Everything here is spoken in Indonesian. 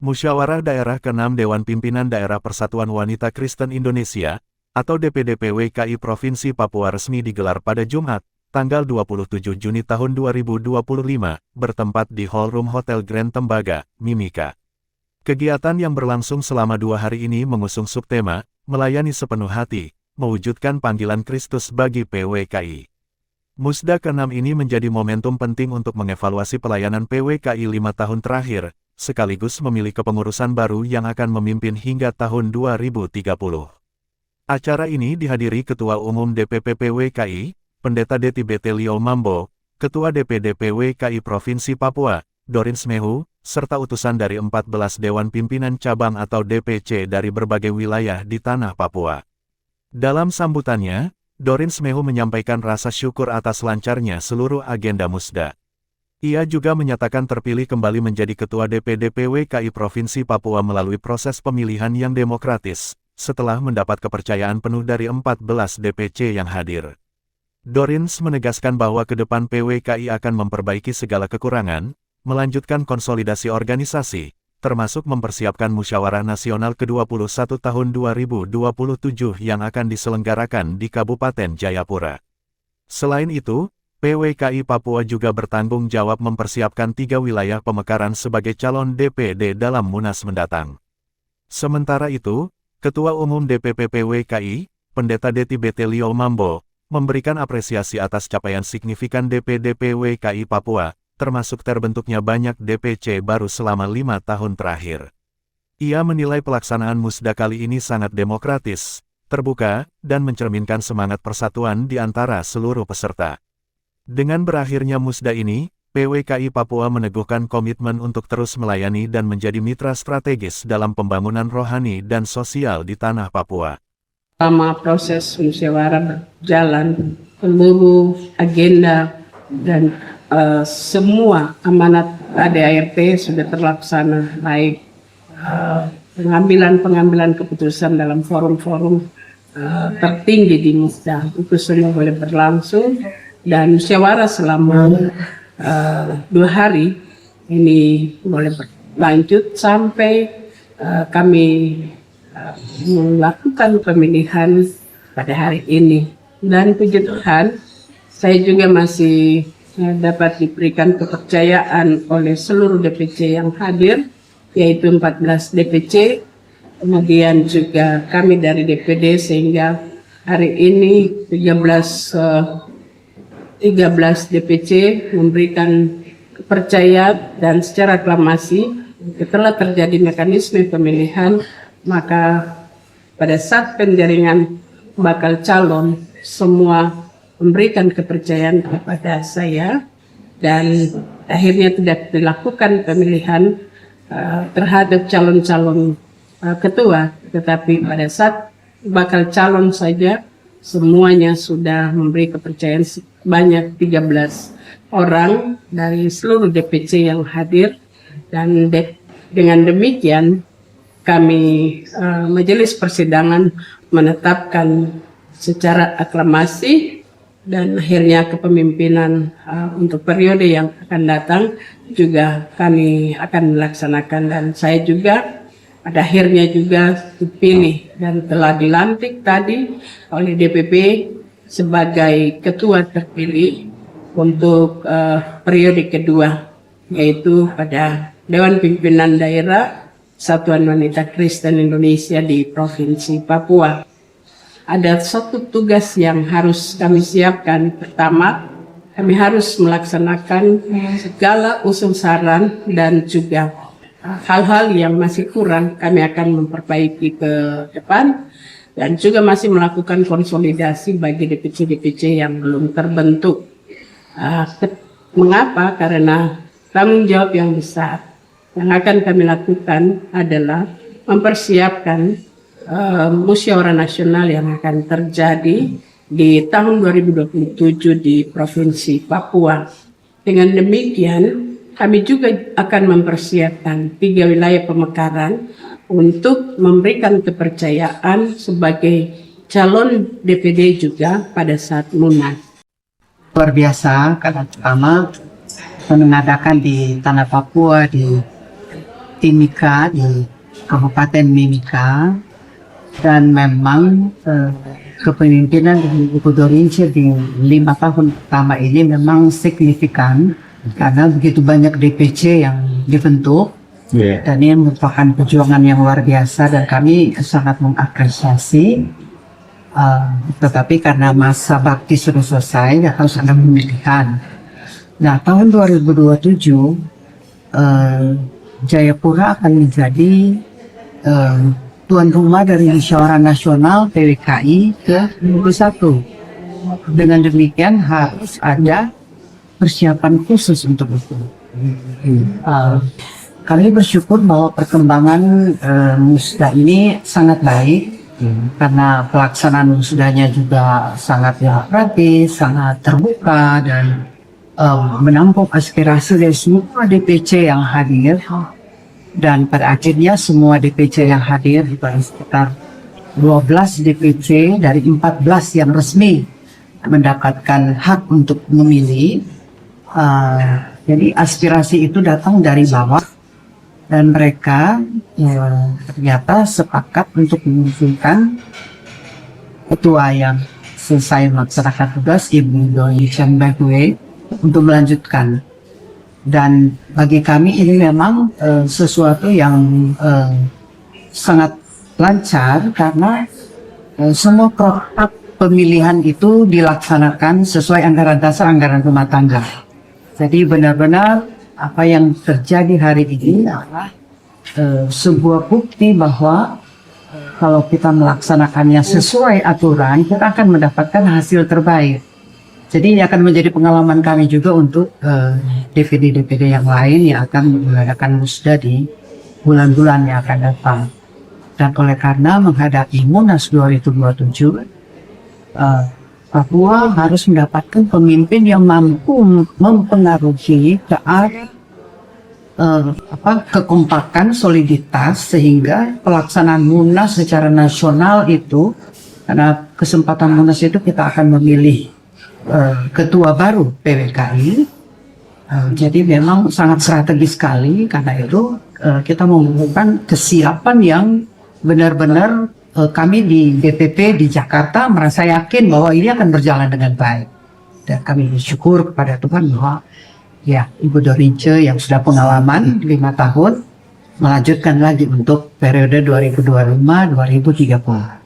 Musyawarah Daerah ke-6 Dewan Pimpinan Daerah Persatuan Wanita Kristen Indonesia, atau DPD-PWKI Provinsi Papua resmi digelar pada Jumat, tanggal 27 Juni tahun 2025, bertempat di Hallroom Hotel Grand Tembaga, Mimika. Kegiatan yang berlangsung selama 2 hari ini mengusung subtema, melayani sepenuh hati, mewujudkan panggilan Kristus bagi PWKI. Musda ke-6 ini menjadi momentum penting untuk mengevaluasi pelayanan PWKI 5 tahun terakhir, sekaligus memilih kepengurusan baru yang akan memimpin hingga tahun 2030. Acara ini dihadiri Ketua Umum DPP PWKI, Pendeta Deti Betelio Mambo, Ketua DPD PWKI Provinsi Papua, Dorin Smehu, serta utusan dari 14 Dewan Pimpinan Cabang atau DPC dari berbagai wilayah di tanah Papua. Dalam sambutannya, Dorin Smehu menyampaikan rasa syukur atas lancarnya seluruh agenda Musda. Ia juga menyatakan terpilih kembali menjadi Ketua DPD PWKI Provinsi Papua melalui proses pemilihan yang demokratis, setelah mendapat kepercayaan penuh dari 14 DPC yang hadir. Dorins menegaskan bahwa ke depan PWKI akan memperbaiki segala kekurangan, melanjutkan konsolidasi organisasi, termasuk mempersiapkan Musyawarah Nasional ke-21 tahun 2027 yang akan diselenggarakan di Kabupaten Jayapura. Selain itu, PWKI Papua juga bertanggung jawab mempersiapkan 3 wilayah pemekaran sebagai calon DPD dalam Munas mendatang. Sementara itu, Ketua Umum DPP PWKI, Pendeta Deti Betelio Mambo, memberikan apresiasi atas capaian signifikan DPD PWKI Papua, termasuk terbentuknya banyak DPC baru selama 5 tahun terakhir. Ia menilai pelaksanaan Musda kali ini sangat demokratis, terbuka, dan mencerminkan semangat persatuan di antara seluruh peserta. Dengan berakhirnya Musda ini, PWKI Papua meneguhkan komitmen untuk terus melayani dan menjadi mitra strategis dalam pembangunan rohani dan sosial di tanah Papua. Selama proses musyawarah berjalan, seluruh agenda dan semua amanat ADART sudah terlaksana, baik pengambilan keputusan dalam forum-forum tertinggi di Musda itu semua boleh berlangsung, dan musyawarah selama 2 hari ini boleh berlanjut sampai kami melakukan pemilihan pada hari ini. Dan puji Tuhan, saya juga masih dapat diberikan kepercayaan oleh seluruh DPC yang hadir, yaitu 14 DPC, kemudian juga kami dari DPD, sehingga hari ini 13 DPC memberikan kepercayaan, dan secara aklamasi setelah terjadi mekanisme pemilihan, maka pada saat penjaringan bakal calon semua memberikan kepercayaan kepada saya, dan akhirnya tidak dilakukan pemilihan terhadap calon-calon ketua, tetapi pada saat bakal calon saja semuanya sudah memberi kepercayaan sebanyak 13 orang dari seluruh DPC yang hadir. Dan dengan demikian kami majelis persidangan menetapkan secara aklamasi, dan akhirnya kepemimpinan untuk periode yang akan datang juga kami akan melaksanakan. Dan saya juga pada akhirnya juga dipilih dan telah dilantik tadi oleh DPP sebagai ketua terpilih untuk periode kedua, yaitu pada Dewan Pimpinan Daerah Persatuan Wanita Kristen Indonesia di Provinsi Papua. Ada satu tugas yang harus kami siapkan. Pertama, kami harus melaksanakan segala usul saran dan juga hal-hal yang masih kurang kami akan memperbaiki ke depan, dan juga masih melakukan konsolidasi bagi DPC-DPC yang belum terbentuk. Mengapa? Karena tanggung jawab yang besar yang akan kami lakukan adalah mempersiapkan musyawarah nasional yang akan terjadi di tahun 2027 di Provinsi Papua. Dengan demikian, kami juga akan mempersiapkan 3 wilayah pemekaran untuk memberikan kepercayaan sebagai calon DPD juga pada saat Munas. Luar biasa, karena pertama mengadakan di tanah Papua, di Timika di Kabupaten Mimika, dan memang kepemimpinan Ibu Dorince di 5 tahun pertama ini memang signifikan karena begitu banyak DPC yang dibentuk. Dan ini merupakan perjuangan yang luar biasa dan kami sangat mengapresiasi. Tetapi karena masa bakti sudah selesai, ya harus ada pemilihan. Nah, tahun 2027 Jayapura akan menjadi tuan rumah dari Musyawarah Nasional PWKI ke-21. Dengan demikian harus ada persiapan khusus untuk itu. Kami bersyukur bahwa perkembangan musda ini sangat baik karena pelaksanaan musdanya juga sangat demokratis, sangat terbuka dan menampung aspirasi dari semua DPC yang hadir. Dan pada akhirnya semua DPC yang hadir itu ada sekitar 12 DPC dari 14 yang resmi mendapatkan hak untuk memilih. Jadi aspirasi itu datang dari bawah. Dan mereka ternyata sepakat untuk mengusulkan ketua yang selesai melaksanakan tugas, Ibu Doi Chen Baekwe, untuk melanjutkan. Dan bagi kami ini memang sesuatu yang sangat lancar karena semua protap pemilihan itu dilaksanakan sesuai anggaran dasar anggaran rumah tangga. Jadi benar-benar apa yang terjadi hari ini adalah sebuah bukti bahwa kalau kita melaksanakannya sesuai aturan, kita akan mendapatkan hasil terbaik. Jadi ini akan menjadi pengalaman kami juga untuk DPD-DPD yang lain yang akan mengadakan musda di bulan-bulan yang akan datang. Dan oleh karena menghadapi Munas 2027, Papua harus mendapatkan pemimpin yang mampu mempengaruhi ke arah kekompakan, soliditas, sehingga pelaksanaan Munas secara nasional itu, karena kesempatan Munas itu kita akan memilih ketua baru PWKI. Jadi memang sangat strategis sekali, karena itu kita membutuhkan kesiapan yang benar-benar kami di DPP di Jakarta merasa yakin bahwa ini akan berjalan dengan baik. Dan kami bersyukur kepada Tuhan bahwa ya Ibu Dorince yang sudah pengalaman 5 tahun melanjutkan lagi untuk periode 2025-2030.